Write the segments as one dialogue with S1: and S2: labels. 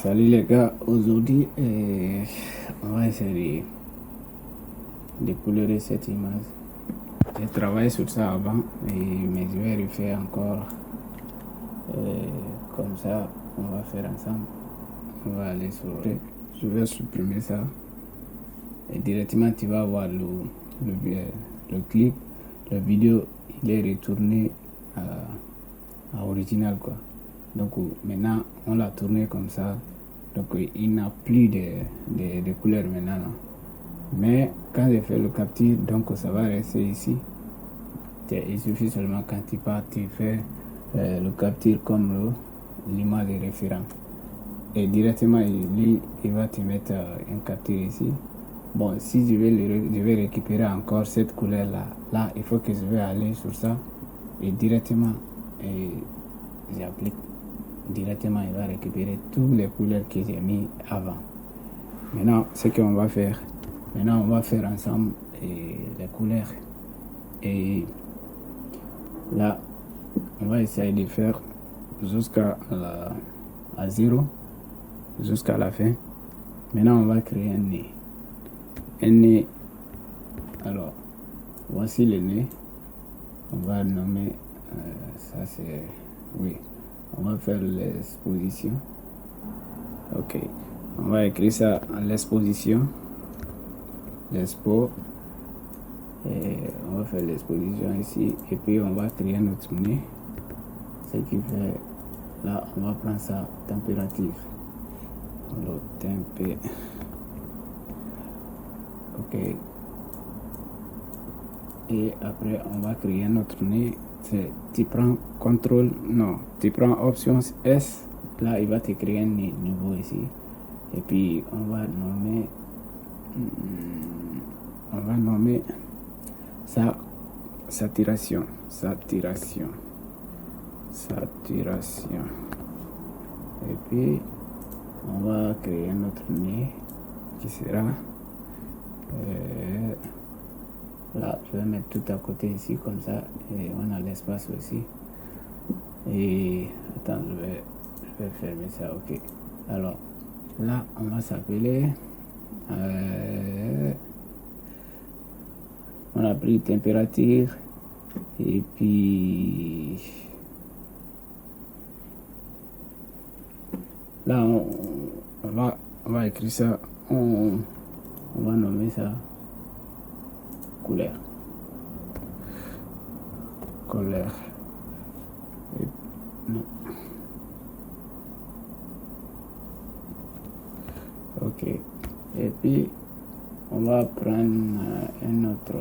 S1: Salut les gars, aujourd'hui on va essayer de colorer cette image. J'ai travaillé sur ça avant, mais je vais refaire encore comme ça. On va faire ensemble. On va aller sur. Je vais supprimer ça et directement tu vas voir le clip, la vidéo, il est retourné à original quoi. Donc maintenant on l'a tourné comme ça. Donc il n'a plus de couleurs maintenant. Non. Mais quand j'ai fait le capture, donc ça va rester ici. Il suffit seulement quand tu pars, tu fais le capture comme l'image est référent. Et directement, lui, il va te mettre une capture ici. Bon, si je vais récupérer encore cette couleur-là, là, il faut que je vais aller sur ça. Et directement, j'applique. Directement, il va récupérer toutes les couleurs que j'ai mis avant. Maintenant, ce qu'on va faire, on va faire ensemble les couleurs. Et là, on va essayer de faire jusqu'à 0, jusqu'à la fin. Maintenant, on va créer un nez. Un nez. Alors, voici le nez. On va nommer, ça c'est, oui. On va faire l'exposition. Ok. On va écrire ça en l'exposition. L'expo. Et on va faire l'exposition ici. Et puis on va créer notre nez. Ce qui fait. Là, on va prendre ça température. Alors, tempé. Ok. Et après, on va créer notre nez. Tu prends contrôle, non, tu prends option S, là il va te créer un nouveau ici. Et puis on va nommer ça saturation. Et puis on va créer notre nez qui sera là, je vais mettre tout à côté ici comme ça et on a l'espace aussi. Et attends, je vais fermer ça, ok. Alors là, on va s'appeler. On a pris température et puis là, on va écrire ça. On va nommer ça. Couleur. Non. Ok. Et puis, on va prendre un autre.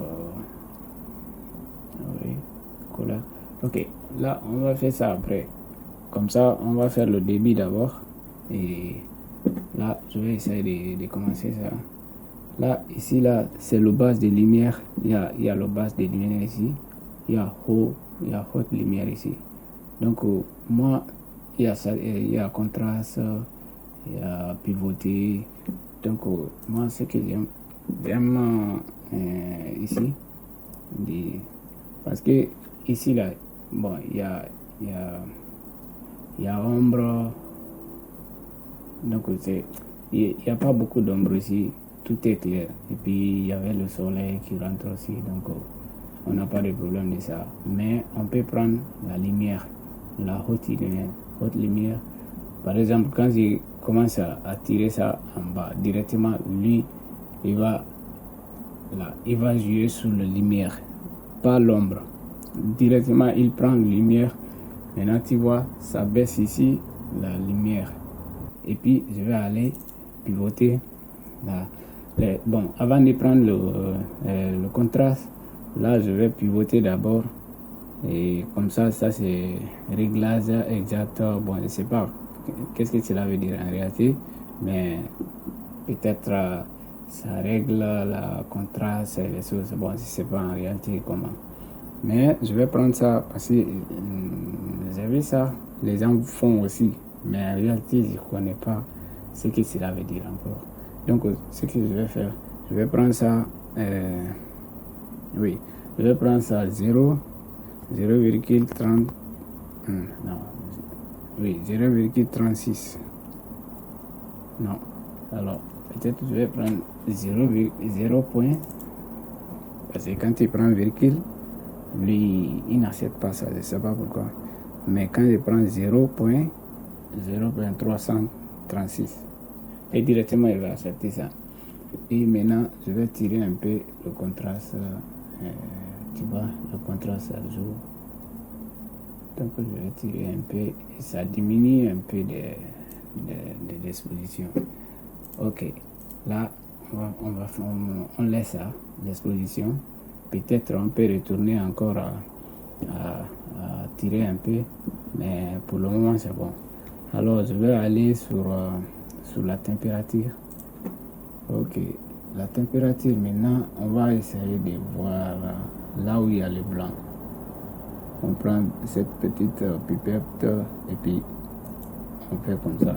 S1: Oui, couleur. Ok. Là, on va faire ça après. Comme ça, on va faire le débit d'abord. Et là, je vais essayer de commencer ça. Là, ici, là, c'est le base de lumière. Il y a le base de lumière ici. Il y a haute lumière ici. Donc, moi, il y a contraste, il y a pivoté. Donc, moi, ce que j'aime ici, parce que ici, là, bon, il y a ombre. Donc, il n'y a pas beaucoup d'ombre ici. Tout est clair. Et puis, il y avait le soleil qui rentre aussi. Donc, on n'a pas de problème de ça. Mais on peut prendre la lumière, la haute lumière. Par exemple, quand je commence à tirer ça en bas, directement, lui, il va jouer sur la lumière, pas l'ombre. Directement, il prend la lumière. Maintenant, tu vois, ça baisse ici, la lumière. Et puis, je vais aller pivoter là. Bon, avant de prendre le contraste, là, je vais pivoter d'abord. Et comme ça c'est réglage exact. Bon, je ne sais pas qu'est-ce que cela veut dire en réalité, mais peut-être ça règle la contraste et les choses. Bon, je ne sais pas en réalité comment. Mais je vais prendre ça parce que j'ai vu ça, les gens font aussi. Mais en réalité, je ne connais pas ce que cela veut dire encore. Donc, ce que je vais faire, je vais prendre ça, oui, je vais prendre ça 0,30, non, oui, 0,36. Non. Alors, peut-être je vais prendre 0 point. Parce que quand tu prends virgule, lui, il n'accepte pas ça. Je ne sais pas pourquoi. Mais quand je prends 0.336, et directement, il va accepter ça. Et maintenant, je vais tirer un peu le contraste. Tu vois, le contraste à jour. Donc, je vais tirer un peu et ça diminue un peu de l'exposition. Ok, là, on laisse ça, l'exposition. Peut-être on peut retourner encore à tirer un peu, mais pour le moment, c'est bon. Alors, je vais aller sur la température. Ok, la température, maintenant, on va essayer de voir là où il y a le blanc. On prend cette petite pipette et puis on fait comme ça.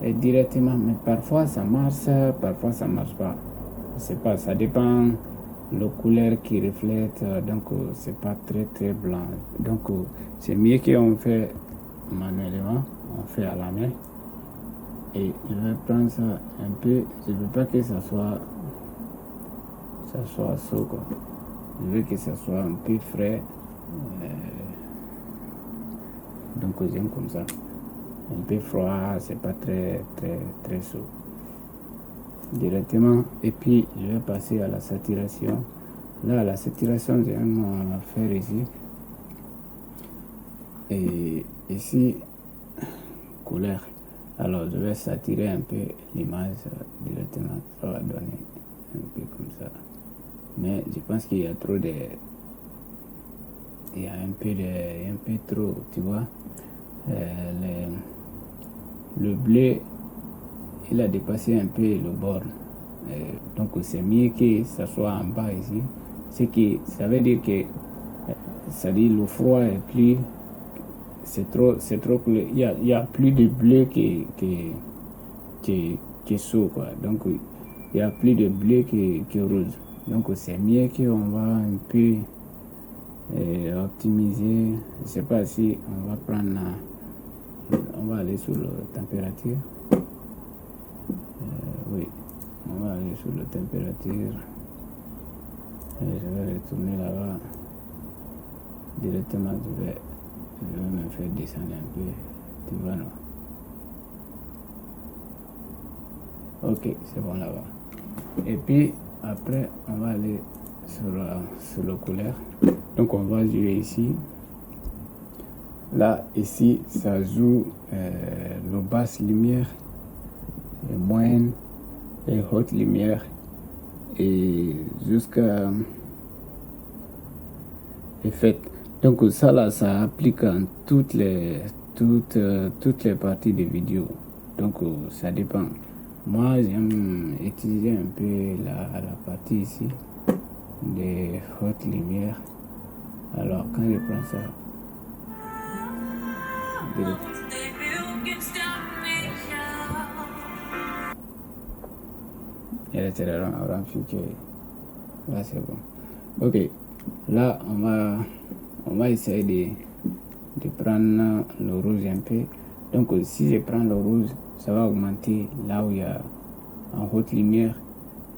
S1: Et directement, mais parfois ça marche, parfois ça marche pas. Je sais pas, ça dépend la couleur qui reflète, donc c'est pas très blanc. Donc c'est mieux qu'on fait manuellement, on fait à la main. Et je vais prendre ça un peu, je veux pas que ça soit chaud quoi. Je veux que ça soit un peu frais. Donc j'aime comme ça. Un peu froid, c'est pas très chaud. Directement. Et puis je vais passer à la saturation. Là, la saturation, j'aime faire ici. Et ici, couleur. Alors je vais saturer un peu l'image directement. Ça va donner un peu comme ça. Mais je pense qu'il y a trop de... Il y a un peu trop, tu vois. Le bleu, il a dépassé un peu le bord. Donc c'est mieux que ça soit en bas ici. Ça veut dire que le froid est plus... C'est trop bleu. Il y a plus de bleu que chaud, quoi. Donc il y a plus de bleu que rose. Donc c'est mieux qu'on va un peu optimiser. Je ne sais pas si on va prendre... on va aller sur la température. Oui, on va aller sur la température. Et je vais retourner là-bas. Directement, je vais me faire descendre un peu. Tu vois, non? Ok, c'est bon là-bas. Et puis, après, on va aller sur la couleur. Donc, on va jouer ici. Là, ici, ça joue le basse lumière, et moyenne et haute lumière. Et jusqu'à effet. Donc ça là, ça applique en toutes les parties de vidéo. Donc ça dépend. Moi, j'aime utiliser un peu la partie ici de haute lumière. Alors quand je prends ça, là c'est bon. Ok, là on va essayer de prendre le rouge un peu. Donc si je prends le rouge, ça va augmenter là où il y a en haute lumière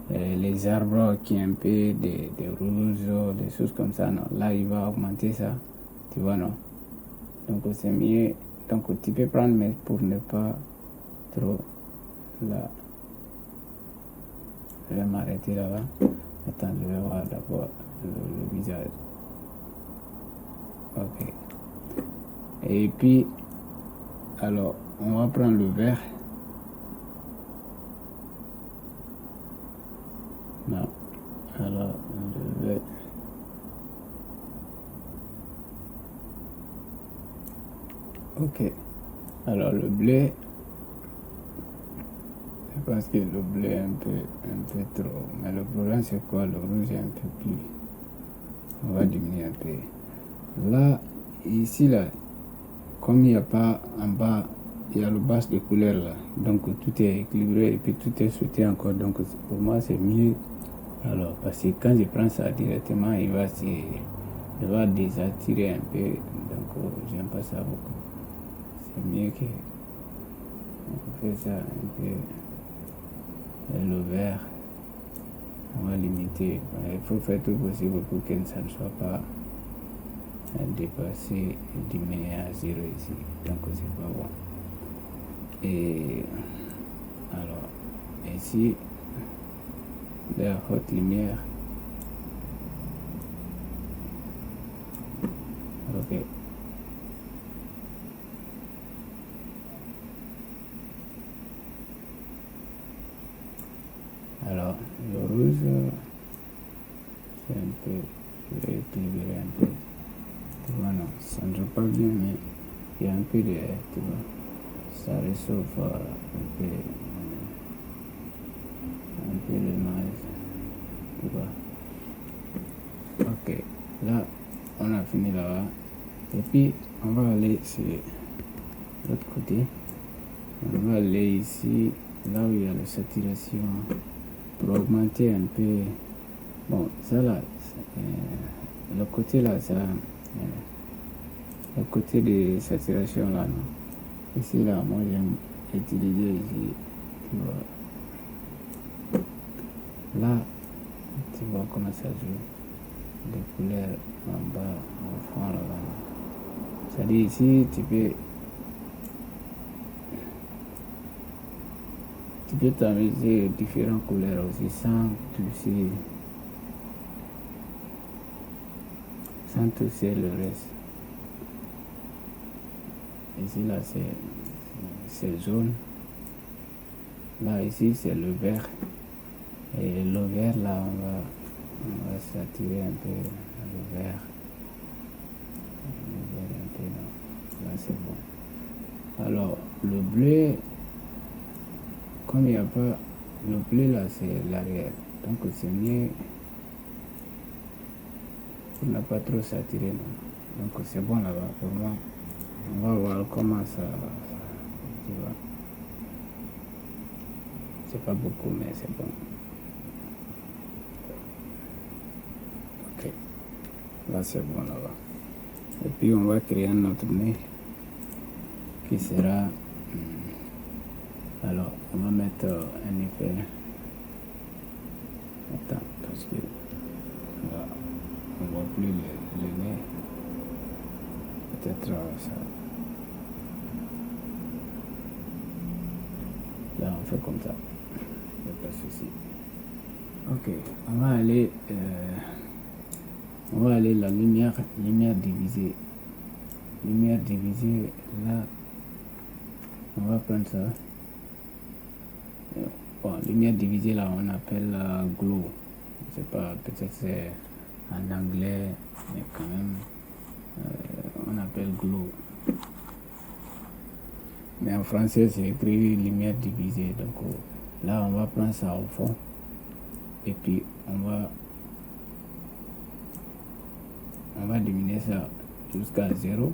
S1: les arbres qui ont un peu de rouge, des choses comme ça. Non, là il va augmenter ça, tu vois, non? Donc c'est mieux. Donc tu peux prendre, mais pour ne pas trop. Là, je vais m'arrêter là-bas. Attends, je vais voir d'abord le visage. Ok. Et puis, alors, on va prendre le vert. Non. Alors, je vais... Ok. Alors, le bleu... Je pense que le bleu est un peu trop. Mais le problème, c'est quoi? Le rouge est un peu plus... On va diminuer un peu. Là, ici, là, comme il n'y a pas en bas, il y a le bas de couleur là. Donc, tout est équilibré et puis tout est sauté encore. Donc, pour moi, c'est mieux. Alors, parce que quand je prends ça directement, il va désattirer un peu. Donc, j'aime pas ça beaucoup. C'est mieux que... On fait ça un peu. Et le vert, on va limiter. Il faut faire tout possible pour que ça ne soit pas dépassé, diminué à 0 ici. Donc c'est pas bon. Et alors, ici, la haute lumière. Ok. Alors, le rouge, c'est un peu, je vais équilibrer un peu. Tu vois, non, ça ne joue pas bien, mais il y a un peu de, tu vois, ça réchauffe un peu l'image, tu vois. Ok, là, on a fini là-bas. Et puis, on va aller sur l'autre côté. On va aller ici, là où il y a la saturation, pour augmenter un peu. Bon, ça là, le côté là, ça, le côté de saturation là, non. Ici là, moi j'aime utiliser ici, tu vois. Là, tu vois comment ça joue. Les couleurs en bas, au fond là-bas. C'est-à-dire ici, tu peux t'amuser différentes couleurs aussi sans toucher le reste. Ici là c'est jaune. Là ici c'est le vert. Et le vert là on va saturer un peu le vert. Le vert un peu là. Là c'est bon. Alors le bleu, comme il n'y a pas. Le bleu là c'est l'arrière. Donc c'est mieux pour ne pas trop saturer. Non. Donc c'est bon là-bas pour moi. On va voir comment ça. Tu vois. C'est pas beaucoup mais c'est bon. Ok. Là c'est bon là-bas. Et puis on va créer un autre nez qui sera. Alors on va mettre un effet. Attends, parce que là, on voit plus le nez. Peut-être ça. Là on fait comme ça. Il n'y a pas de souci. Ok, on va aller la lumière divisée. Lumière divisée, là, on va prendre ça. Bon, lumière divisée, là, on appelle glow. Je sais pas, peut-être c'est en anglais, mais quand même, on appelle glow. Mais en français, c'est écrit lumière divisée. Donc là, on va prendre ça au fond. Et puis, on va diminuer ça jusqu'à 0.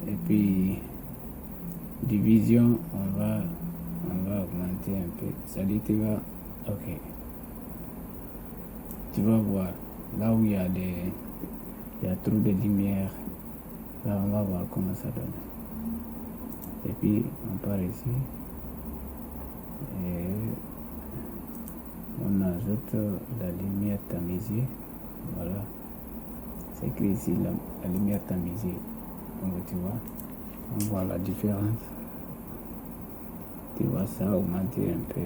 S1: Et puis, division, on va augmenter un peu. Ça dit, tu vas, ok. Tu vas voir, là où il y a trop de lumière, là, on va voir comment ça donne. Et puis, on part ici. Et on ajoute la lumière tamisée. Voilà. C'est écrit ici la lumière tamisée. Donc, tu vois, on voit la différence. Tu vois, ça a augmenté un peu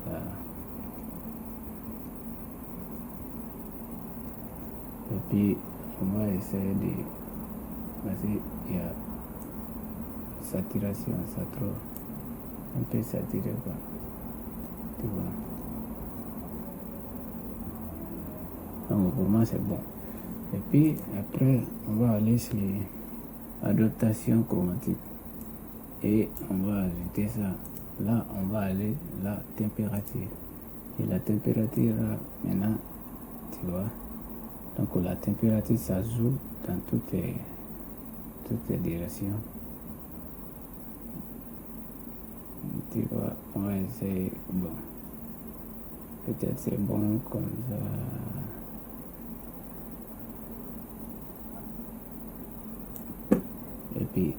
S1: là. Et puis, on va essayer de. Parce qu'il y a saturation, ça trop. Un peu saturé, quoi. Tu vois. Donc, pour moi, c'est bon. Et puis, après, on va aller sur adaptation chromatique. Et on va ajouter ça. Là, on va aller la température. Et la température, là, maintenant, tu vois. Donc, la température, ça joue dans toutes les directions. Tu vois, on va essayer. Bon. Peut-être c'est bon comme ça. Et puis,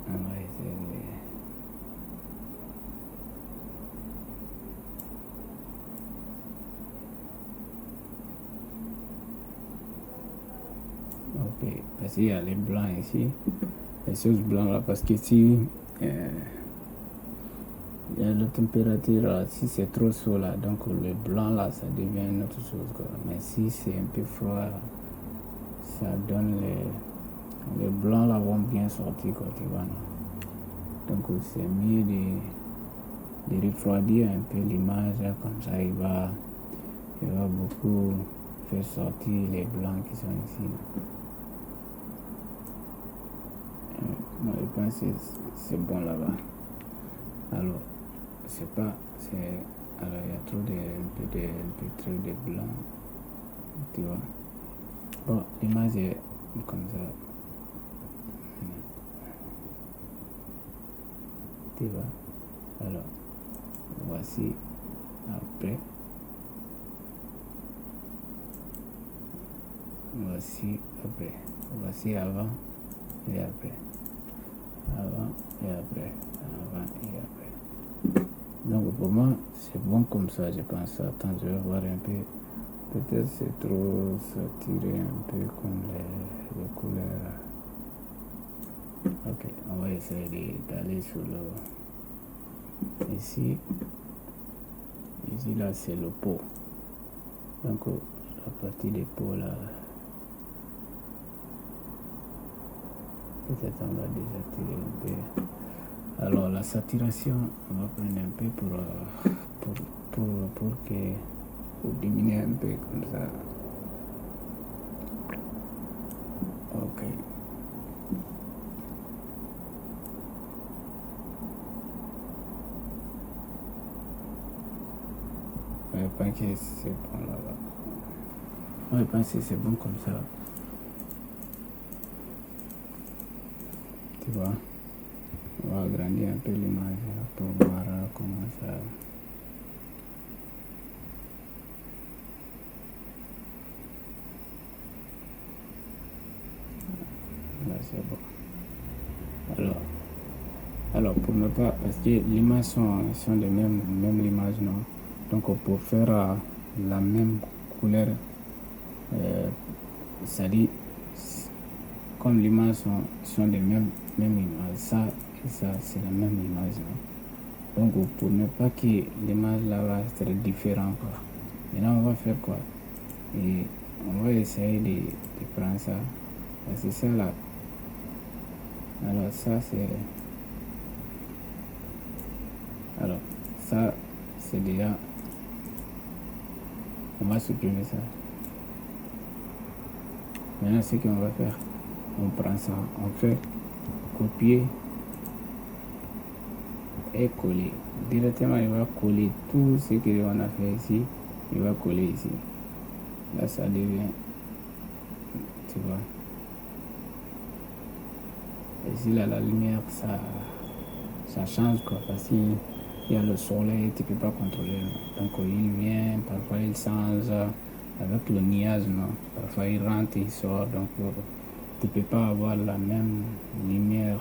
S1: on va essayer Et parce qu'il y a les blancs ici, les choses blancs là, parce que si il y a la température, si c'est trop chaud là, donc le blanc là, ça devient une autre chose, quoi. Mais si c'est un peu froid, ça donne les blancs là vont bien sortir, quoi, tu vois, non? Donc c'est mieux de refroidir un peu l'image, comme ça il va beaucoup faire sortir les blancs qui sont ici. Moi je pense que c'est bon là-bas. Alors, c'est pas, c'est, alors il y a trop un peu trop de blanc, tu vois. Bon, l'image est comme ça, tu vois. Alors, voici après, voici après, voici avant et après, avant et après, avant et après. Donc pour moi, c'est bon comme ça, je pense. Attends, je vais voir un peu. Peut-être c'est trop saturé un peu comme les couleurs. Ok, on va essayer d'aller sur le... Ici là c'est le pot. Donc la partie des pots là, peut-être on va désaturer un peu. Alors la saturation, on va prendre un peu pour diminuer un peu comme ça. Ok. Je pense que c'est bon là-bas. Moi je pense que c'est bon comme ça. Tu vois, on va agrandir un peu l'image pour voir comment ça... Là c'est bon. Alors pour ne pas... Parce que l'image sont de même l'image, non? Donc pour faire la même couleur, ça dit, comme l'image sont de même image, ça et ça c'est la même image, non? Donc pour ne pas que l'image là va être différente, quoi. Maintenant on va faire quoi? Et on va essayer de prendre ça. C'est ça là. Alors ça c'est... Alors ça c'est déjà... On va supprimer ça. Maintenant ce qu'on va faire, on prend ça, on fait copier et coller. Directement il va coller tout ce qu'on a fait ici, il va coller ici. Là ça devient, tu vois. Ici là la lumière ça change, quoi, parce qu'il y a le soleil, tu ne peux pas contrôler. Donc il vient, parfois il change avec le nuage, non? Parfois il rentre, il sort, donc tu ne peux pas avoir la même lumière